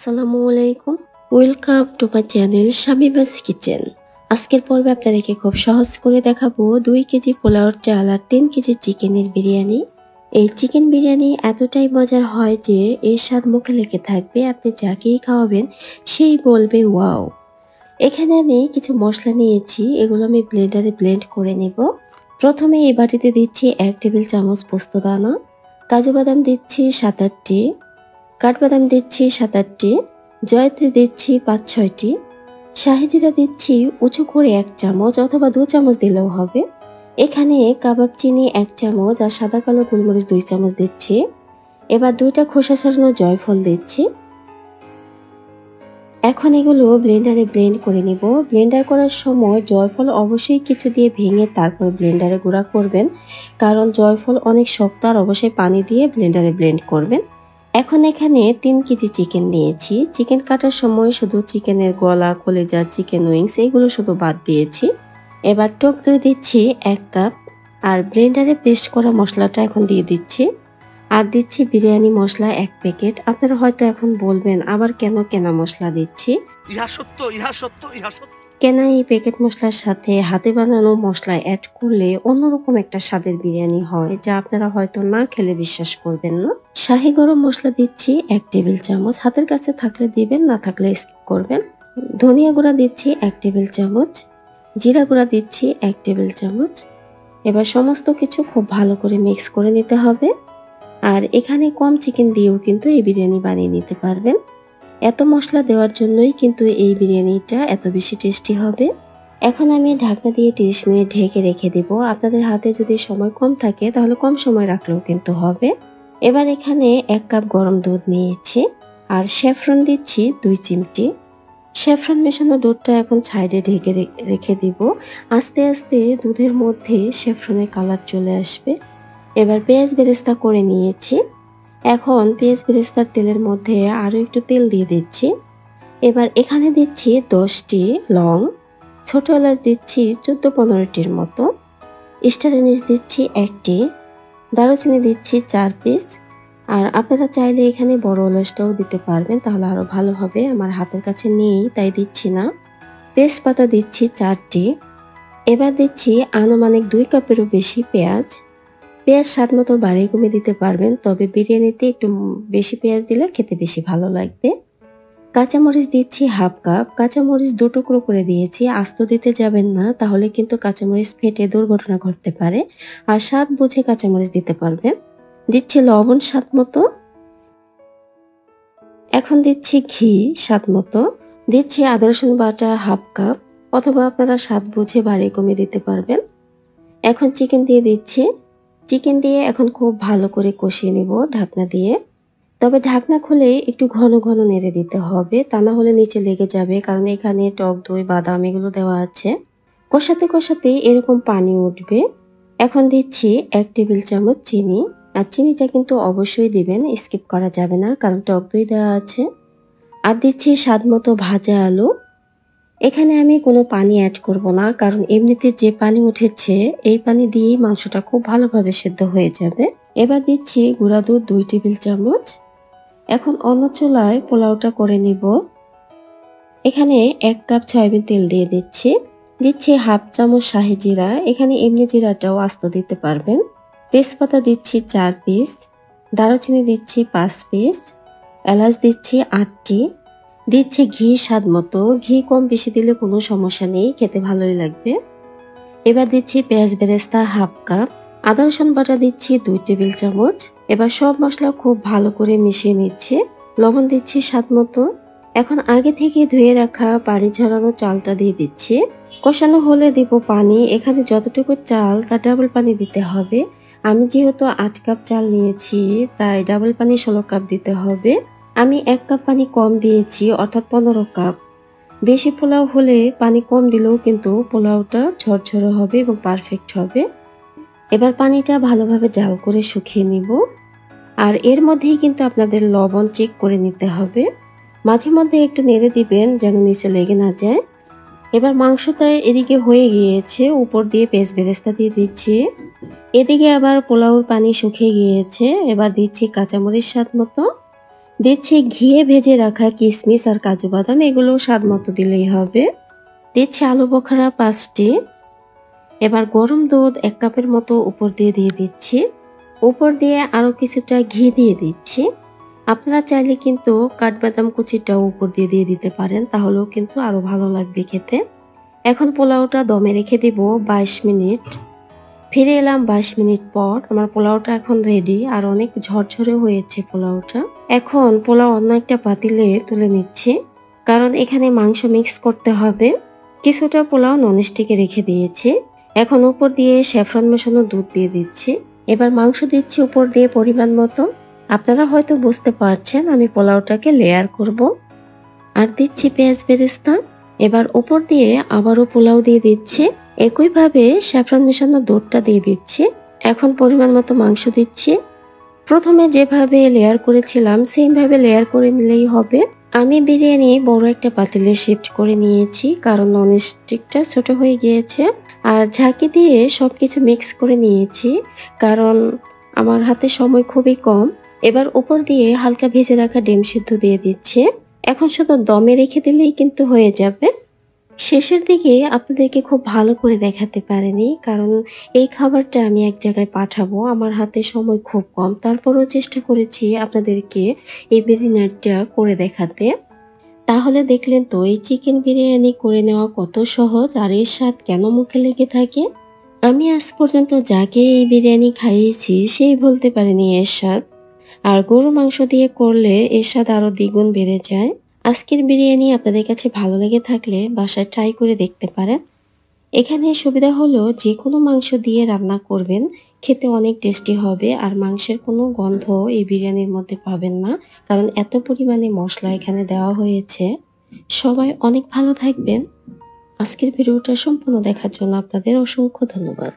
আসসালামু আলাইকুম, welcome to my channel Shamima's kitchen. আজকের পর্বে আপনাদেরকে খুব সহজ করে দেখাবো 2 কেজি পোলাওর চাল আর 3 কেজি চিকেনের বিরিয়ানি। এই চিকেন বিরিয়ানি এতটাই মজার হয় যে এর স্বাদ মুখে লেগে থাকবে, আপনি যাকেই খাওয়াবেন সেই বলবে ওয়াও। এখানে আমি কিছু মশলা নিয়েছি, এগুলো আমি ব্লেন্ডারে ব্লেন্ড করে নেব। প্রথমে এই বাটিতে দিচ্ছি 1 টেবিল চামচ পোস্তদানা, কাজু বাদাম দিচ্ছি 7-8টি, কাঠবাদাম দিচ্ছি 7-8টি, জয়ত্রী দিচ্ছি 5-6টি, শাহিজিরা দিচ্ছি উঁচু করে 1 চামচ অথবা 2 চামচ দিলেও হবে। এখানে কাবাব চিনি 1 চামচ আর সাদা কালো গোলমরিচ 2 চামচ দিচ্ছি। এবার 2টা খোসা ছাড়ানো জয়ফল দিচ্ছি। এখন এগুলো ব্লেন্ডারে ব্লেন্ড করে নিব। ব্লেন্ডার করার সময় জয়ফল অবশ্যই কিছু দিয়ে ভেঙে তারপর ব্লেন্ডারে গুঁড়া করবেন, কারণ জয়ফল অনেক শক্ত আর অবশ্যই পানি দিয়ে ব্লেন্ডারে ব্লেন্ড করবেন। এখন এখানে 3 কেজি চিকেন নিয়েছি। চিকেন কাটার সময় শুধু চিকেনের গলা, কলিজা, চিকেন উইংস এগুলো শুধু বাদ দিয়েছি। এবার টক দই দিচ্ছি 1 কাপ আর ব্লেন্ডারে পেস্ট করা মশলাটা এখন দিয়ে দিচ্ছি। আর দিচ্ছি বিরিয়ানি মশলা 1 প্যাকেট। আপনারা হয়তো এখন বলবেন আবার কেন কেনা মশলা দিচ্ছি। ইহা সত্য, ইহা সত্য, ইহা সত্য। কেনা এই প্যাকেট মশলার সাথে হাতে বানানো মশলা অ্যাড করলে অন্যরকম একটা স্বাদের বিরিয়ানি হয়, যা আপনারা হয়তো না খেলে বিশ্বাস করবেন না। শাহি গরম মশলা দিচ্ছি 1 টেবিল চামচ, হাতের কাছে থাকলে দিবেন, না থাকলে স্কিপ করবেন। ধনিয়া গুঁড়া দিচ্ছি 1 টেবিল চামচ, জিরা গুঁড়া দিচ্ছি 1 টেবিল চামচ। এবার সমস্ত কিছু খুব ভালো করে মিক্স করে নিতে হবে। আর এখানে কম চিকেন দিয়েও কিন্তু এই বিরিয়ানি বানিয়ে নিতে পারবেন। এত মশলা দেওয়ার জন্যই কিন্তু এই বিরিয়ানিটা এত বেশি টেস্টি হবে। এখন আমি ঢাকনা দিয়ে 30 মিনিট ঢেকে রেখে দেব। আপনাদের হাতে যদি সময় কম থাকে তাহলে কম সময় রাখলেও কিন্তু হবে। এবার এখানে 1 কাপ গরম দুধ নিয়েছি আর স্যাফরন দিচ্ছি 2 চিমটি। স্যাফরন মেশানো দুধটা এখন সাইডে ঢেকে রেখে দিব। আস্তে আস্তে দুধের মধ্যে স্যাফরনের কালার চলে আসবে। এবার পেঁয়াজ বেরেস্তা করে নিয়েছি। এখন পেঁয়াজ বেরেস্তার তেলের মধ্যে আরো একটু তেল দিয়ে দিচ্ছি। এবার এখানে দিচ্ছি 10টি লং, ছোট এলাচ দিচ্ছি 14-15টির মতো, স্টার এনিস দিচ্ছি 1টি, দারুচিনি দিচ্ছি 4 পিস। আর আপনারা চাইলে এখানে বড় এলাচটাও দিতে পারবেন, তাহলে আরো ভালো হবে। আমার হাতের কাছে নেই তাই দিচ্ছি না। তেজপাতা দিচ্ছি 4টি। এবার দিচ্ছি আনুমানিক 2 কাপেরও বেশি পেঁয়াজ। পেঁয়াজ স্বাদ মতো বাড়িয়ে কমে দিতে পারবেন, তবে বিরিয়ানিতে একটু বেশি পেঁয়াজ দিলে খেতে বেশি ভালো লাগবে। কাঁচামরিচ দিচ্ছি 1/2 কাপ, কাঁচামরিচ 2 টুকরো করে দিয়েছি, আস্ত দিতে যাবেন না, তাহলে কিন্তু কাঁচামরিচ ফেটে দুর্ঘটনা ঘটতে পারে। আর স্বাদ বুঝে কাঁচামরিচ দিতে পারবেন। দিচ্ছি লবণ স্বাদ মতো। এখন দিচ্ছি ঘি স্বাদ মতো। দিচ্ছি আদা রসুন বাটা 1/2 কাপ, অথবা আপনারা স্বাদ বুঝে বাড়িয়ে কমে দিতে পারবেন। এখন চিকেন দিয়ে দিচ্ছি। চিকেন দিয়ে এখন খুব ভালো করে কষিয়ে নিব ঢাকনা দিয়ে। তবে ঢাকনা খুলে একটু ঘন ঘন নেড়ে দিতে হবে, তা না হলে নিচে লেগে যাবে, কারণ এখানে টক দই, বাদাম এগুলো দেওয়া আছে। কষাতে কষাতে এরকম পানি উঠবে। এখন দিচ্ছি 1 টেবিল চামচ চিনি, আর চিনিটা কিন্তু অবশ্যই দিবেন, স্কিপ করা যাবে না, কারণ টক দই দেওয়া আছে। আর দিচ্ছি স্বাদ মতো ভাজা আলু। এখানে আমি কোনো পানি অ্যাড করব না, কারণ এমনিতে যে পানি উঠেছে এই পানি দিয়েই মাংসটা খুব ভালোভাবে সেদ্ধ হয়ে যাবে। এবার দিচ্ছি গুঁড়া দুধ 2 টেবিল চামচ। এখন অন্য চুলায় পোলাওটা করে নিব। এখানে 1 কাপ সয়াবিন তেল দিয়ে দিচ্ছি। দিচ্ছি 1/2 চামচ শাহি জিরা, এখানে এমনি জিরাটাও আস্ত দিতে পারবেন। তেজপাতা দিচ্ছি 4 পিস, দারুচিনি দিচ্ছি 5 পিস, এলাচ দিচ্ছি 8টি। দিচ্ছি ঘি স্বাদ মতো, ঘি কম বেশি দিলে কোনো সমস্যা নেই, খেতে ভালোই লাগবে। এবার দিচ্ছি পেঁয়াজ বেরেস্তা 1/2 কাপ, আদা রসুন বাটা দিচ্ছি 2 টেবিল চামচ। এবার সব মশলা খুব ভালো করে মিশিয়ে নিচ্ছি। লবণ দিচ্ছি স্বাদ মতো। এখন আগে থেকে ধুয়ে রাখা পানি ঝরানো চালটা দিয়ে দিচ্ছি। কষানো হলে দিব পানি, এখানে যতটুকু চাল তার ডাবল পানি দিতে হবে। আমি যেহেতু 8 কাপ চাল নিয়েছি তাই ডাবল পানি 16 কাপ দিতে হবে। আমি 1 কাপ পানি কম দিয়েছি, অর্থাৎ 15 কাপ। বেশি পোলাও হলে পানি কম দিলেও কিন্তু পোলাওটা ঝরঝরে হবে এবং পারফেক্ট হবে। এবার পানিটা ভালোভাবে জাল করে শুকিয়ে নিব। আর এর মধ্যেই কিন্তু আপনাদের লবণ চেক করে নিতে হবে, মাঝে মধ্যে একটু নেড়ে দিবেন যেন নিচে লেগে না যায়। এবার মাংসটা এদিকে হয়ে গিয়েছে, উপর দিয়ে পেঁয়াজ বেরেস্তা দিয়ে দিচ্ছি। এদিকে আবার পোলাওর পানি শুকিয়ে গিয়েছে। এবার দিচ্ছি কাঁচামরিচ স্বাদ মতো। দিচ্ছি ঘিয়ে ভেজে রাখা কিশমিশ আর কাজু বাদাম, এগুলো স্বাদ মতো দিলেই হবে। দিচ্ছি আলু বোখারা 5টি। এবার গরম দুধ 1 কাপের মতো উপর দিয়ে দিচ্ছি। উপর দিয়ে আরো কিছুটা ঘি দিয়ে দিচ্ছি। আপনারা চাইলে কিন্তু কাঠবাদাম কুচিটাও উপর দিয়ে দিতে পারেন, তাহলেও কিন্তু আরো ভালো লাগবে খেতে। এখন পোলাওটা দমে রেখে দিব 22 মিনিট। ফিরে এলাম 22 মিনিট পর। আমার পোলাওটা এখন রেডি আর অনেক ঝরঝরে হয়েছে পোলাওটা। এখন পোলাও অন্য একটা পাতিলে তুলে নিচ্ছি, কারণ এখানে মাংস মিক্স করতে হবে। কিছুটা পোলাও ননস্টিকে রেখে দিয়েছি। এখন উপর দিয়ে স্যাফরন মেশানো দুধ দিয়ে দিচ্ছি। এবার মাংস দিচ্ছি উপর দিয়ে পরিমাণ মতো। আপনারা হয়তো বুঝতে পারছেন আমি পোলাওটাকে লেয়ার করব। আর দিচ্ছি পেঁয়াজ বেরেস্তা। এবার উপর দিয়ে আবারও পোলাও দিয়ে দিচ্ছি। একইভাবে স্যাফরন মেশানো দুধটা দিয়ে দিচ্ছি। এখন পরিমাণ মতো মাংস দিচ্ছি। প্রথমে যেভাবে লেয়ার করেছিলাম সেইভাবে লেয়ার করে নিলেই হবে। আমি বিরিয়ানি বড় একটা পাতিলে শিফট করে নিয়েছি, কারণ ননস্টিকটা ছোট হয়ে গিয়েছে। আর ঝাঁকি দিয়ে সবকিছু মিক্স করে নিয়েছি, কারণ আমার হাতে সময় খুবই কম। এবার উপর দিয়ে হালকা ভেজে রাখা ডিম সিদ্ধ দিয়ে দিচ্ছি। এখন শুধু দমে রেখে দিলেই কিন্তু হয়ে যাবে। শেষের দিকে আপনাদেরকে খুব ভালো করে দেখাতে পারিনি, কারণ এই খাবারটা আমি এক জায়গায় পাঠাবো, আমার হাতে সময় খুব কম। তারপরেও চেষ্টা করেছি আপনাদেরকে এই বিরিয়ানিটা করে দেখাতে। তাহলে দেখলেন তো এই চিকেন বিরিয়ানি করে নেওয়া কত সহজ, আর এর স্বাদ কেন মুখে লেগে থাকে। আমি আজ পর্যন্ত যাকে এই বিরিয়ানি খাইয়েছি সেই বলতে পারেনি এর স্বাদ। আর গরু মাংস দিয়ে করলে এর স্বাদ আরো দ্বিগুণ বেড়ে যায়। আজকের বিরিয়ানি আপনাদের কাছে ভালো লেগে থাকলে বাসায় ট্রাই করে দেখতে পারেন। এখানে সুবিধা হলো যে কোনো মাংস দিয়ে রান্না করবেন, খেতে অনেক টেস্টি হবে। আর মাংসের কোনো গন্ধ এই বিরিয়ানির মধ্যে পাবেন না, কারণ এত পরিমাণে মশলা এখানে দেওয়া হয়েছে। সবাই অনেক ভালো থাকবেন। আজকের ভিডিওটা সম্পূর্ণ দেখার জন্য আপনাদের অসংখ্য ধন্যবাদ।